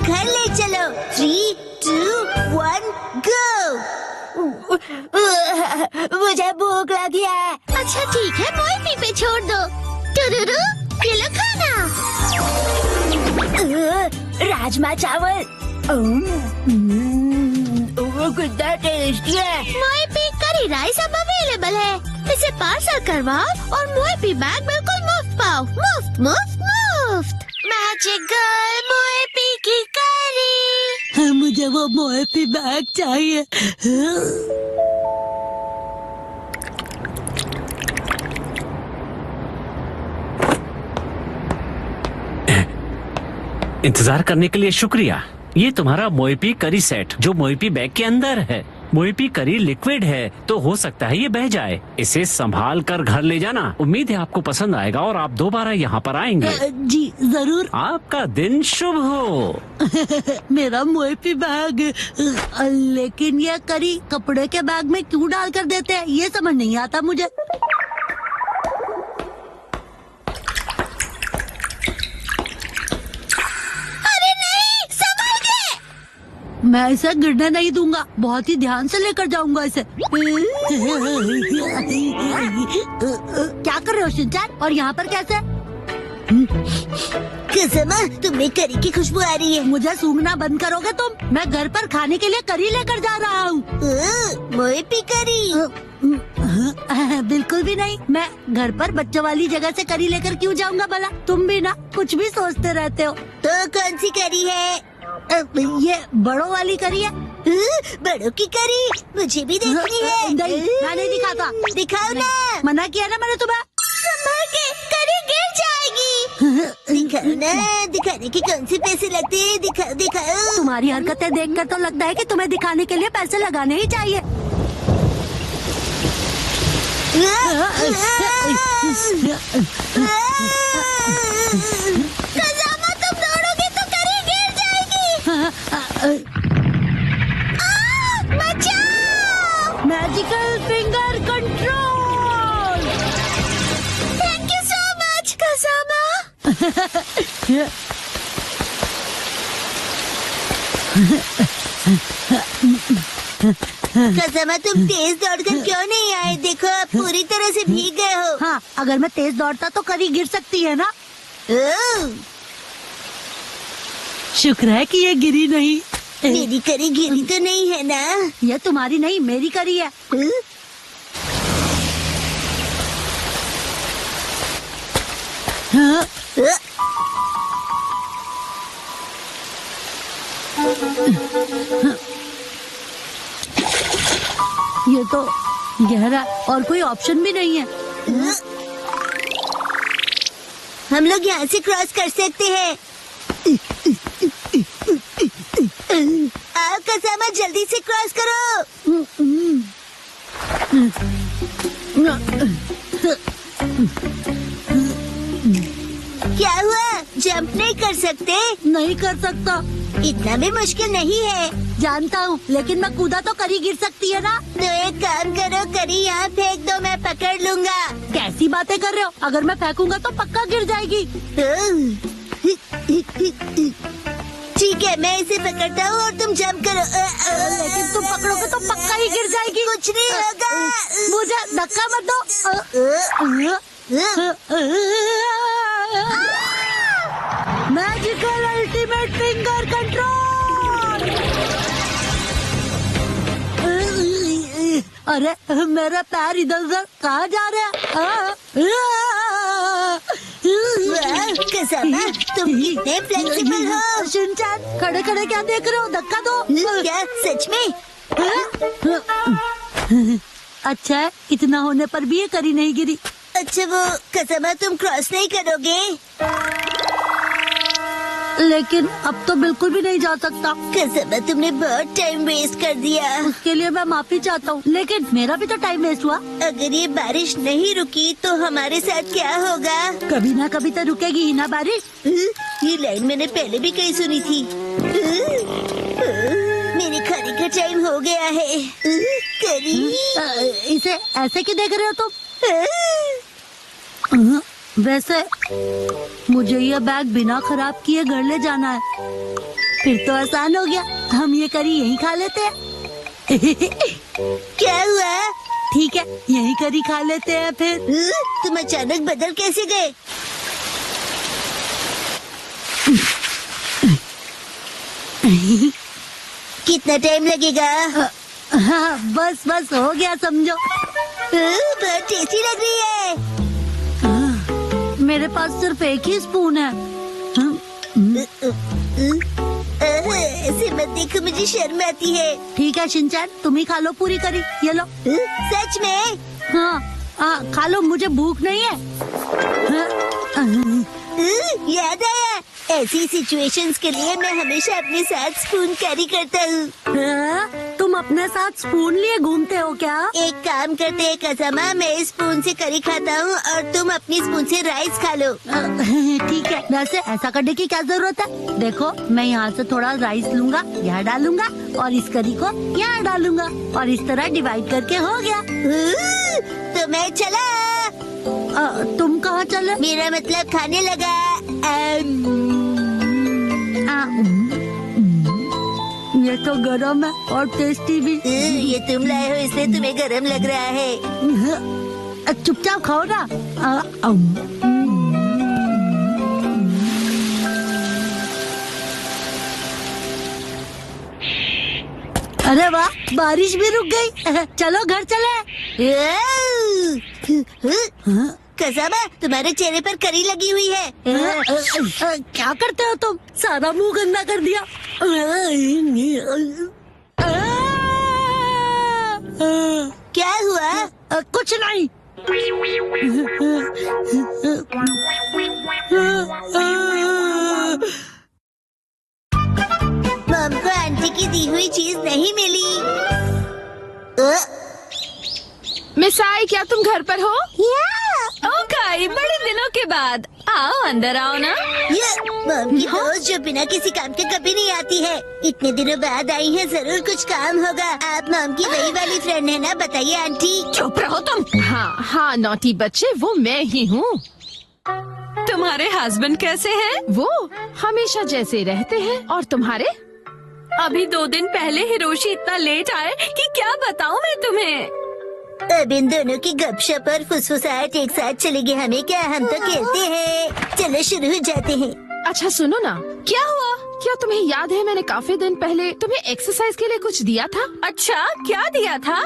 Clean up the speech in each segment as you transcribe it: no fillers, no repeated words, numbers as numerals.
घर ले चलो। 3, 2, 1 गो। मुझे भूख लगी है। अच्छा ठीक है, मोहिनी पे छोड़ दो। टुरुरु, ये लो खाना। राजमा चावल कितना टेस्टी है। मोहिनी करी राइस अब अवेलेबल है। इसे पार्सल करवाओ और मोहिनी बैग बिल्कुल मुफ्त पाओ। मुफ्त मुफ्त मुफ्त। मैजिकल मोएपी की करी। मुझे वो मोएपी बैग चाहिए। इंतजार करने के लिए शुक्रिया। ये तुम्हारा मोएपी करी सेट जो मोएपी बैग के अंदर है। मोएपी करी लिक्विड है तो हो सकता है ये बह जाए। इसे संभाल कर घर ले जाना। उम्मीद है आपको पसंद आएगा और आप दोबारा यहाँ पर आएंगे। जी जरूर। आपका दिन शुभ हो। मेरा मोएपी बैग। लेकिन ये करी कपड़े के बैग में क्यों डाल कर देते हैं, ये समझ नहीं आता मुझे। मैं इसे गिरने नहीं दूंगा, बहुत ही ध्यान से लेकर जाऊंगा इसे। क्या कर रहे हो शिनचैन, और यहाँ पर कैसे? कसमा, तुम्हें करी की खुशबू आ रही है। मुझे सूंघना बंद करोगे तुम? मैं घर पर खाने के लिए करी लेकर जा रहा हूँ। मोएपी करी। बिल्कुल भी नहीं। मैं घर पर बच्चों वाली जगह से करी लेकर क्यों जाऊंगा भला? तुम भी ना कुछ भी सोचते रहते हो। तो कौन सी करी है? ये बड़ों वाली करी है। बड़ों की करी मुझे भी देखनी है। नहीं, मैं नहीं दिखाता। दिखाओ ना। मना किया ना मैंने तुम्हें। संभाल के, करी गिर जाएगी। दिखाओ ना, दिखाने के कौन से पैसे लगते हैं? दिखाओ दिखाओ। तुम्हारी हरकतें देखकर तो लगता है कि तुम्हें दिखाने के लिए पैसे लगाने ही चाहिए। खजामा, तुम दौड़ोगे तो करी गिर जाएगी। बचाओ! Magical finger control. Thank you so much खजामा। कसमा, तुम तेज दौड़कर क्यों नहीं आए? देखो आप पूरी तरह से भीग गए हो। हाँ, अगर मैं तेज दौड़ता तो करी गिर सकती है ना। शुक्र है कि ये गिरी नहीं। मेरी करी गिरी तो नहीं है ना? ये तुम्हारी नहीं, मेरी करी है। हाँ। ये तो गहरा और कोई ऑप्शन भी नहीं है। हम लोग यहाँ से क्रॉस कर सकते हैं। आओ कसमा, जल्दी से क्रॉस करो। क्या हुआ? जंप नहीं कर सकते? नहीं कर सकता। इतना भी मुश्किल नहीं है। जानता हूँ, लेकिन मैं कूदा तो करी गिर सकती है ना। तो एक काम करो, करी यहाँ फेंक दो, मैं पकड़ लूंगा। कैसी बातें कर रहे हो? अगर मैं फेंकूंगा तो पक्का गिर जाएगी। ठीक है, मैं इसे पकड़ता हूँ और तुम जंप करो। लेकिन तुम पकड़ोगे तो पक्का ही गिर जाएगी। कुछ नहीं होगा। मुझे धक्का मत दो। Magical ultimate finger control. अरे मेरा पैर इधर उधर कहाँ जा रहा है? कसमा, तुम कितने फ्लेक्सिबल हो। शिनचैन, खड़े खड़े क्या देख रहे हो? धक्का दो। क्या सच में? अच्छा है, इतना होने पर भी ये करी नहीं गिरी। अच्छा वो कसमा, तुम क्रॉस नहीं करोगे? लेकिन अब तो बिल्कुल भी नहीं जा सकता। कसमा, तुमने बहुत टाइम वेस्ट कर दिया। उसके लिए मैं माफी चाहता हूँ, लेकिन मेरा भी तो टाइम वेस्ट हुआ। अगर ये बारिश नहीं रुकी तो हमारे साथ क्या होगा? कभी ना कभी तो रुकेगी ही ना बारिश। ये लाइन मैंने पहले भी कहीं सुनी थी। मेरे खाने का टाइम हो गया है। करी, इसे ऐसे क्यों देख रहे हो तुम? वैसे मुझे ये बैग बिना खराब किए घर ले जाना है। फिर तो आसान हो गया, हम ये करी यहीं खा लेते हैं। क्या हुआ? ठीक है, यहीं करी खा लेते हैं फिर। तुम अचानक बदल कैसे गए? कितना टाइम लगेगा? हाँ, बस बस हो गया समझो। बहुत टेस्टी लग रही है। मेरे पास सिर्फ एक ही स्पून है। ऐसे मत देखो, मुझे शर्म आती है। ठीक है शिनचैन, तुम ही खा लो पूरी करी, ये लो। सच में? हाँ, खा लो, मुझे भूख नहीं है। याद आया, ऐसी सिचुएशंस के लिए मैं हमेशा अपने साथ स्पून कैरी करता हूँ। तुम अपने साथ स्पून लिए घूमते हो क्या? एक काम करते हैं कसामा, मैं स्पून से करी खाता हूँ और तुम अपनी स्पून से राइस खा लो। ठीक है, वैसे ऐसा करने की क्या जरूरत है? देखो, मैं यहाँ से थोड़ा राइस लूंगा, यहाँ डालूंगा और इस करी को यहाँ डालूंगा और इस तरह डिवाइड करके हो गया। तो मैं चला। तुम कहाँ चले? मेरा मतलब खाने लगा। ये तो गरम है और टेस्टी भी। ये तुम लाए हो इसलिए तुम्हें गरम लग रहा है। चुपचाप खाओ ना। अरे वाह, बारिश भी रुक गई। चलो घर चले। कसाबा, तुम्हारे चेहरे पर करी लगी हुई है। क्या करते हो तुम? सारा मुंह गंदा कर दिया। क्या हुआ? कुछ नहीं। मम को आंटी की दी हुई चीज नहीं मिली। मिसाई, क्या तुम घर पर हो? ओके, बड़े दिनों के बाद। आओ, अंदर आओ ना। ये मम की दोस्त जो बिना किसी काम के कभी नहीं आती है, इतने दिनों बाद आई है, जरूर कुछ काम होगा। आप मम की वही वाली फ्रेंड है ना? बताइए आंटी। चुप रहो तुम। हाँ, नॉटी बच्चे, वो मैं ही हूँ। तुम्हारे हस्बैंड कैसे हैं? वो हमेशा जैसे रहते हैं। और तुम्हारे? अभी 2 दिन पहले हिरोशी इतना लेट आए कि क्या बताऊँ मैं तुम्हें। अब इन दोनों की गपशप और फुसफुसाहट एक साथ चलेगी हमें क्या? हम तो खेलते हैं। चलो शुरू हो जाते हैं। अच्छा सुनो ना, क्या हुआ? क्या तुम्हें याद है मैंने काफी दिन पहले तुम्हें एक्सरसाइज के लिए कुछ दिया था? अच्छा, क्या दिया था?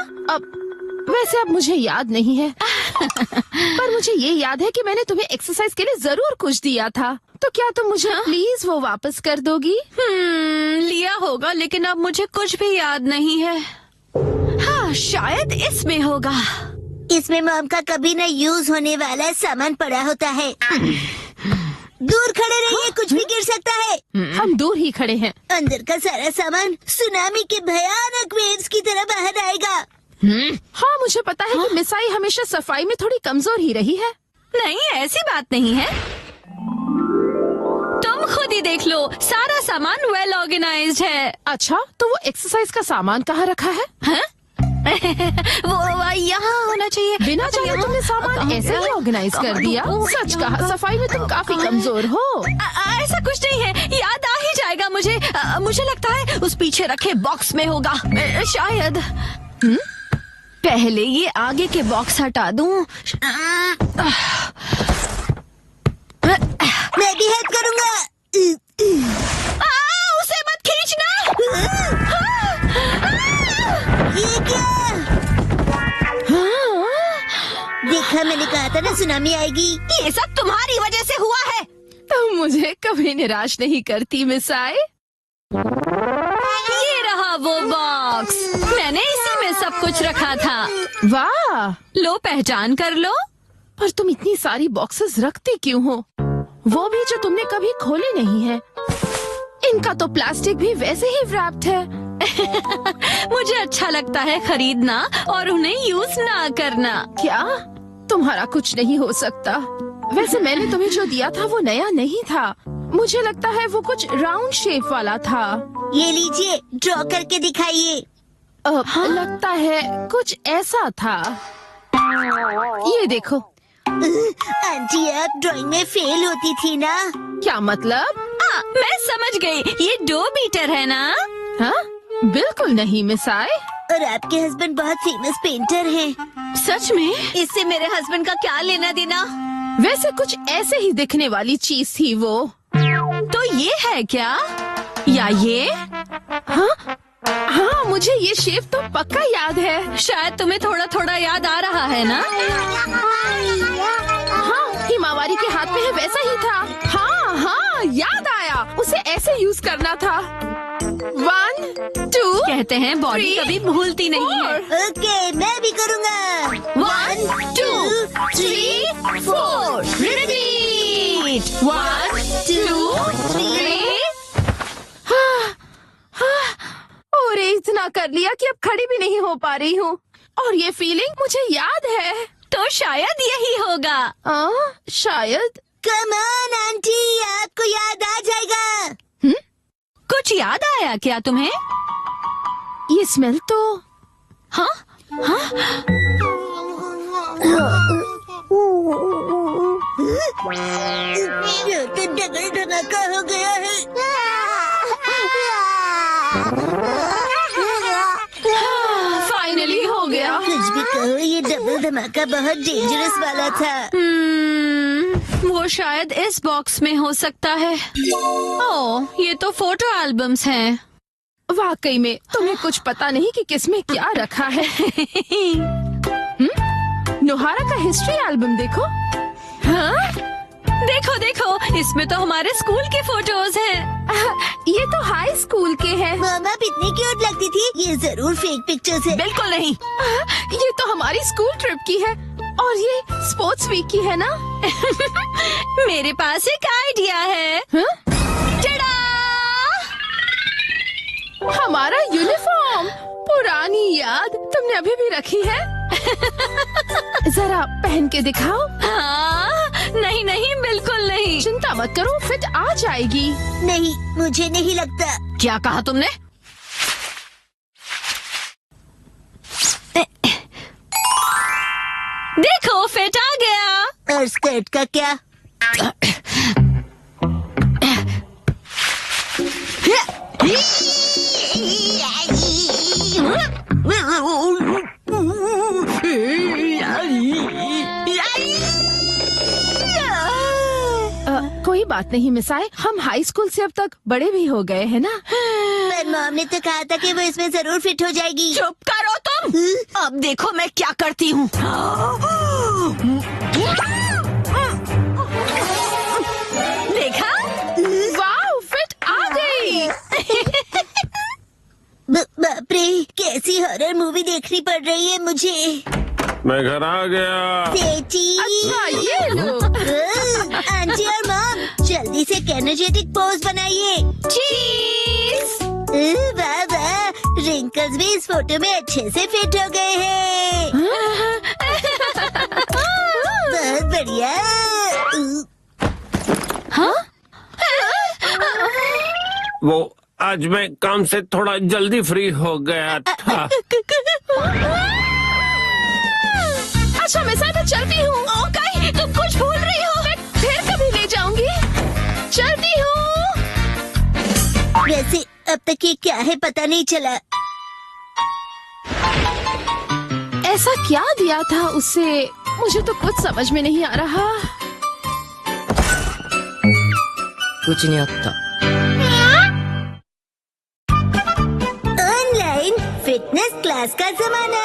वैसे अब मुझे याद नहीं है। पर मुझे ये याद है कि मैंने तुम्हें एक्सरसाइज के लिए जरूर कुछ दिया था। तो क्या तुम मुझे प्लीज वो वापस कर दोगी? लिया होगा, लेकिन अब मुझे कुछ भी याद नहीं है। हाँ, शायद इसमें होगा। इसमें मॉम का कभी न यूज होने वाला सामान पड़ा होता है। दूर खड़े रहिए, कुछ भी गिर सकता है। हम दूर ही खड़े हैं। अंदर का सारा सामान सुनामी के भयानक वेव्स की तरह बाहर आएगा। हाँ, मुझे पता है कि मिसाई हमेशा सफाई में थोड़ी कमजोर ही रही है। नहीं, ऐसी बात नहीं है। तुम खुद ही देख लो, सारा सामान वेल ऑर्गेनाइज्ड है। अच्छा, तो वो एक्सरसाइज का सामान कहाँ रखा है? वो यहाँ होना चाहिए। बिना जाने तुमने सामान ऐसे ही ऑर्गेनाइज कर दिया। सच कहा, सफाई में तुम काफी कमजोर हो। ऐसा कुछ नहीं है, याद आ ही जाएगा मुझे। मुझे लगता है उस पीछे रखे बॉक्स में होगा, शायद। पहले ये आगे के बॉक्स हटा दूं। मैं भी हेल्प करूँगा। उसे मत खींचना। ये क्या? देखा, मैंने कहा था ना सुनामी आएगी। ये सब तुम्हारी वजह से हुआ है। तुम मुझे कभी निराश नहीं करती मिसाई। ये रहा वो बॉक्स, मैंने इसी में सब कुछ रखा था। वाह, लो पहचान कर लो। पर तुम इतनी सारी बॉक्सेस रखती क्यों हो? वो भी जो तुमने कभी खोले नहीं है। इनका तो प्लास्टिक भी वैसे ही रैप्ड है। मुझे अच्छा लगता है खरीदना और उन्हें यूज ना करना। क्या? तुम्हारा कुछ नहीं हो सकता। वैसे मैंने तुम्हें जो दिया था वो नया नहीं था। मुझे लगता है वो कुछ राउंड शेप वाला था। ये लीजिए, ड्रॉ करके दिखाइए। लगता है कुछ ऐसा था। ये देखो। आंटी, आप ड्राइंग में फेल होती थी ना? क्या मतलब? मैं समझ गई, ये डो बीटर है ना? हाँ बिल्कुल नहीं मिस आए। और आपके हस्बैंड बहुत फेमस पेंटर हैं। सच में? इससे मेरे हस्बैंड का क्या लेना देना? वैसे कुछ ऐसे ही दिखने वाली चीज थी वो। तो ये है क्या? या ये? हाँ मुझे ये शेप तो पक्का याद है। शायद तुम्हें थोड़ा थोड़ा याद आ रहा है ना? हाँ हिमावारी के हाथ में है वैसा ही था। हाँ हाँ याद आया, उसे ऐसे यूज करना था। 1 2 कहते हैं बॉडी 3 कभी भूलती नहीं है। ओके, मैं भी करूँगा। 1 2 3 4 रिपीट। 1 2 3। और इतना कर लिया कि अब खड़ी भी नहीं हो पा रही हूँ। और ये फीलिंग मुझे याद है। तो शायद यही होगा। शायद। कम ऑन आंटी, आपको याद आ जाएगा। कुछ याद आया क्या तुम्हें? ये स्मेल तो हाँ हाँ। ये तो डबल धमाका हो गया है। फाइनली हो गया। कुछ भी कहो, ये डबल धमाका बहुत डेंजरस वाला था। वो शायद इस बॉक्स में हो सकता है। ओह, ये तो फोटो एल्बम्स हैं। वाकई में तुम्हें कुछ पता नहीं कि किसमें क्या रखा है। नोहारा का हिस्ट्री एल्बम देखो। हाँ? देखो देखो, इसमें तो हमारे स्कूल के फोटोज हैं। ये तो हाई स्कूल के हैं। मॉम आप इतनी क्यूट लगती थी। ये जरूर फेक पिक्चर्स है। बिल्कुल नहीं। ये तो हमारी स्कूल ट्रिप की है। और ये स्पोर्ट्स वीक की है ना? मेरे पास एक आइडिया है। टड़ा! हमारा यूनिफॉर्म, पुरानी याद तुमने अभी भी रखी है? जरा पहन के दिखाओ। हाँ, नहीं नहीं बिल्कुल नहीं। चिंता मत करो, फिट आ जाएगी। नहीं, मुझे नहीं लगता। क्या कहा तुमने? देखो फिट आ गया। और स्कर्ट का क्या? कोई बात नहीं मिसाए, हम हाई स्कूल से अब तक बड़े भी हो गए हैं ना। पर मॉम ने तो कहा था कि वो इसमें जरूर फिट हो जाएगी। चुप करो तुम। अब देखो मैं क्या करती हूँ। देखा? वाह, फिट आ गई। बाप रे, कैसी हॉरर मूवी देखनी पड़ रही है मुझे। मैं घर आ गया। सेठी। अच्छा ये लो। आंटी और मॉम जल्दी से एनर्जेटिक पोज बनाइए। चीज। वाह वाह, रिंकल्स भी इस फोटो में अच्छे से फिट हो गए हैं। बहुत बढ़िया। वो आज मैं काम से थोड़ा जल्दी फ्री हो गया था। अच्छा मिसाए, मैं चलती हूँ। ओके, तुम कुछ भूल रही हो। मैं फिर कभी ले जाऊंगी। चलती हूँ। वैसे अब तक ये क्या है पता नहीं चला। ऐसा क्या दिया था उसे, मुझे तो कुछ समझ में नहीं आ रहा। うちにあった ऑनलाइन फिटनेस क्लास का जमाना।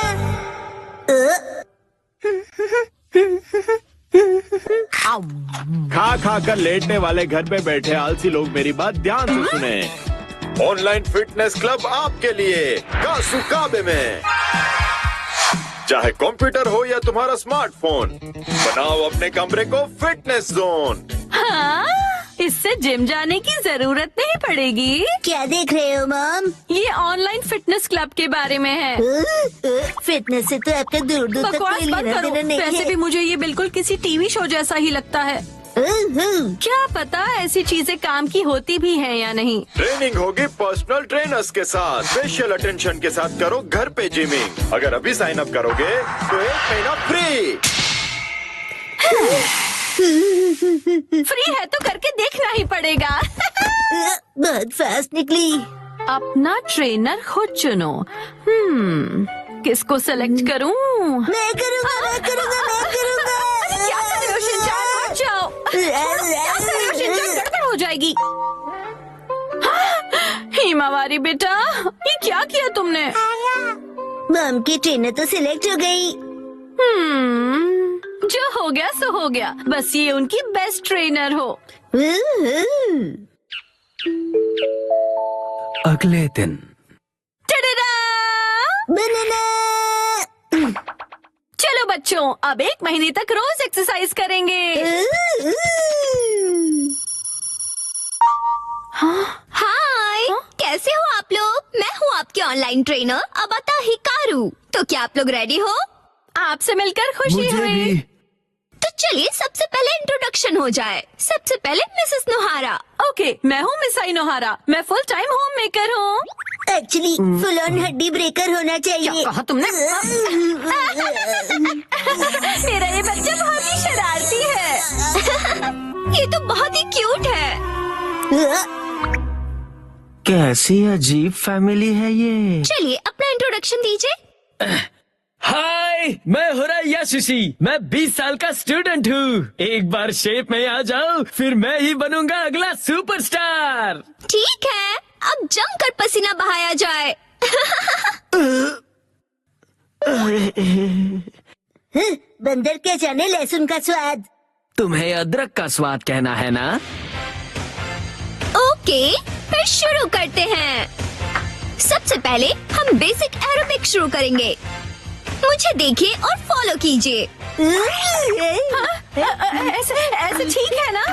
खा खा कर लेटने वाले घर पे बैठे आलसी लोग मेरी बात ध्यान से सुने। ऑनलाइन फिटनेस क्लब आपके लिए कासुकाबे में। चाहे कंप्यूटर हो या तुम्हारा स्मार्टफोन, बनाओ अपने कमरे को फिटनेस जोन। हाँ, इससे जिम जाने की जरूरत नहीं पड़ेगी। क्या देख रहे हो मॉम? ये ऑनलाइन फिटनेस क्लब के बारे में है। फिटनेस से तो आपका दूर दूर तक बकवास कोई मत लेना करो। देना नहीं वैसे है। भी मुझे ये बिल्कुल किसी टीवी शो जैसा ही लगता है। क्या पता ऐसी चीजें काम की होती भी हैं या नहीं। ट्रेनिंग होगी पर्सनल ट्रेनर्स के साथ। स्पेशल अटेंशन के साथ करो घर पे जिमिंग। अगर अभी साइन अप करोगे तो 1 महीना फ्री। फ्री है तो करके देखना ही पड़ेगा। बहुत फास्ट निकली। अपना ट्रेनर खुद चुनो। किसको सेलेक्ट करूं? मैं करूँगा। क्या कर रहे हो शिनचान? हट जाओ। क्या कर रहे हो शिनचान? गड़बड़ हो जाएगी। हिमावारी बेटा, ये क्या किया तुमने? मॉम की ट्रेनर तो सिलेक्ट हो गई। जो हो गया सो हो गया। बस ये उनकी बेस्ट ट्रेनर हो। अगले दिन टडडा! बनाना। चलो बच्चों, अब 1 महीने तक रोज एक्सरसाइज करेंगे। हाय, कैसे हो आप लोग? मैं हूँ आपकी ऑनलाइन ट्रेनर अबाता हिकारू। तो क्या आप लोग रेडी हो? आपसे मिलकर खुशी हुई। तो चलिए सबसे पहले इंट्रोडक्शन हो जाए। सबसे पहले मिसेस नोहारा। ओके, मैं हूँ मिस आई नोहारा। मैं फुल टाइम होम मेकर हूँ। एक्चुअली फुल ऑन हड्डी ब्रेकर होना क्या चाहिए। कहा तुमने? मेरा ये बच्चा बहुत ही शरारती है। ये तो बहुत ही क्यूट है। कैसी अजीब फैमिली है ये। चलिए अपना इंट्रोडक्शन दीजिए। हाय, मैं हुरैया शिशी। मैं 20 साल का स्टूडेंट हूँ। एक बार शेप में आ जाओ, फिर मैं ही बनूंगा अगला सुपरस्टार। ठीक है, अब जमकर पसीना बहाया जाए। बंदर क्या जाने लहसुन का स्वाद। तुम्हें अदरक का स्वाद कहना है ना? ओके, फिर शुरू करते हैं। सबसे पहले हम बेसिक एरोबिक शुरू करेंगे। मुझे देखिए और फॉलो कीजिए। ऐसे ठीक है ना?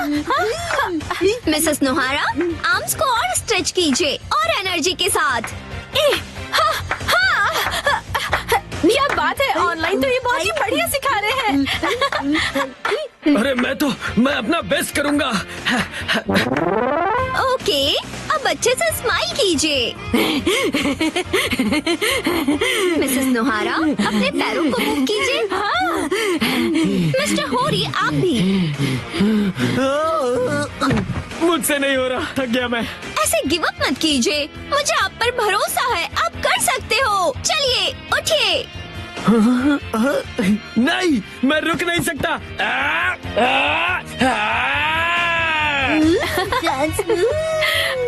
मिसेस नोहारा, आर्म्स को और स्ट्रेच कीजिए और एनर्जी के साथ। क्या बात है, ऑनलाइन तो ये बहुत ही बढ़िया सिखा रहे हैं। अरे मैं अपना बेस्ट करूंगा। ओके, अब अच्छे से स्माइल कीजिए। मिसेस नोहारा, अपने पैरों को मूव कीजिए। मिस्टर होरी, आप भी। मुझसे नहीं हो रहा, थक गया मैं। ऐसे गिव अप मत कीजिए। मुझे आप पर भरोसा है, आप कर सकते हो। चलिए उठिए। नहीं, मैं रुक नहीं सकता।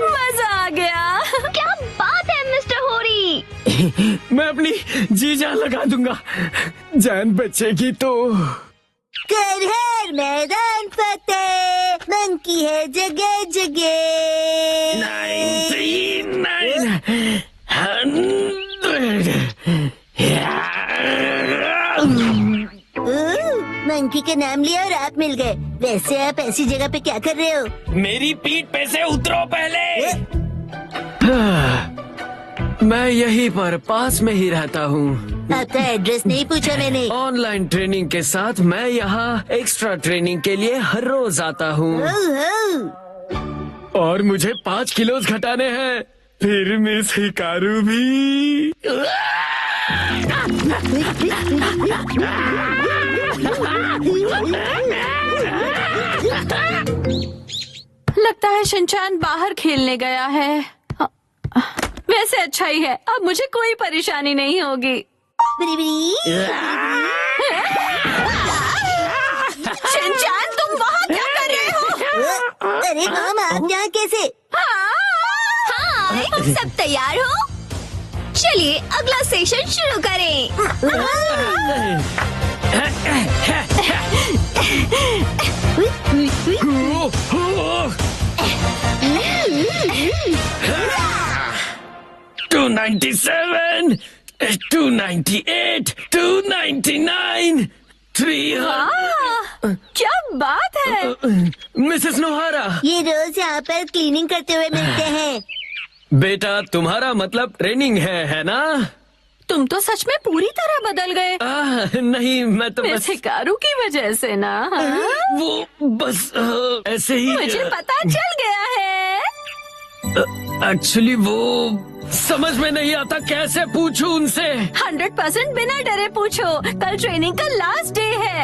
मजा आ गया। क्या बात है मिस्टर होरी। मैं अपनी जी जान लगा दूंगा। जान बचेगी तो। कर हर मैदान फतेह, मंकी है जगह जगह। 99 मंकी का नाम लिया और आप मिल गए। वैसे आप ऐसी जगह पे क्या कर रहे हो? मेरी पीठ पे से उतरो पहले। मैं यहीं पर पास में ही रहता हूँ। आपका एड्रेस नहीं पूछा मैंने। ऑनलाइन ट्रेनिंग के साथ मैं यहाँ एक्स्ट्रा ट्रेनिंग के लिए हर रोज आता हूँ। और मुझे 5 किलो घटाने हैं। फिर मिस हिकारू भी। लगता है शिनचान बाहर खेलने गया है। वैसे अच्छा ही है, अब मुझे कोई परेशानी नहीं होगी। शिनचान, तुम वहाँ क्या कर रहे हो? अरे मॉम, आप यहाँ कैसे? हाँ, सब तैयार हो? चलिए अगला सेशन शुरू करें। 297, 298, 299, 300। क्या बात है? मिसेस नोहारा, ये रोज यहाँ पर क्लीनिंग करते हुए मिलते हैं। बेटा तुम्हारा मतलब ट्रेनिंग है ना? तुम तो सच में पूरी तरह बदल गए। नहीं, मैं तो मिस बस हिकारू की वजह से ना। वो बस ऐसे ही। मुझे पता चल गया है। एक्चुअली वो समझ में नहीं आता, कैसे पूछूं उनसे। 100% बिना डरे पूछो। कल ट्रेनिंग का लास्ट डे है।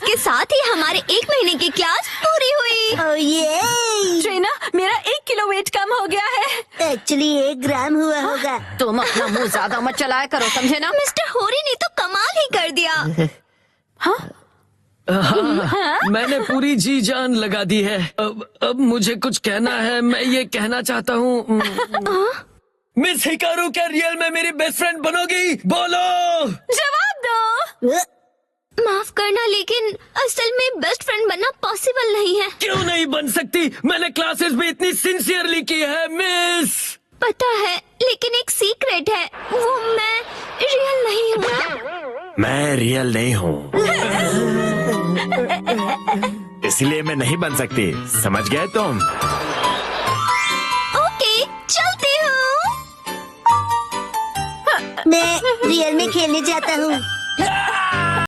इसके साथ ही हमारे 1 महीने की क्लास पूरी हुई। ओह ये ट्रेना, मेरा 1 किलो वेट कम हो गया है। एक्चुअली 1 ग्राम हुआ होगा। तुम अपना मुंह ज्यादा मत चलाया करो, समझे ना? मिस्टर होरी ने तो कमाल ही कर दिया। हाँ, मैंने पूरी जी जान लगा दी है। अब मुझे कुछ कहना है। मैं ये कहना चाहता हूँ, मिस हिकारू क्या रियल में मेरी बेस्ट फ्रेंड बनोगी? बोलो। जवाब दो। माफ करना, लेकिन असल में बेस्ट फ्रेंड बनना पॉसिबल नहीं है। क्यों नहीं बन सकती? मैंने क्लासेस भी इतनी सिंसियरली की है मिस। पता है, लेकिन एक सीक्रेट है, वो मैं रियल नहीं हूँ। मैं रियल नहीं हूँ, इसलिए मैं नहीं बन सकती। समझ गए तुम? ओके, चलती हूँ। मैं रियल में खेलने जाता हूँ।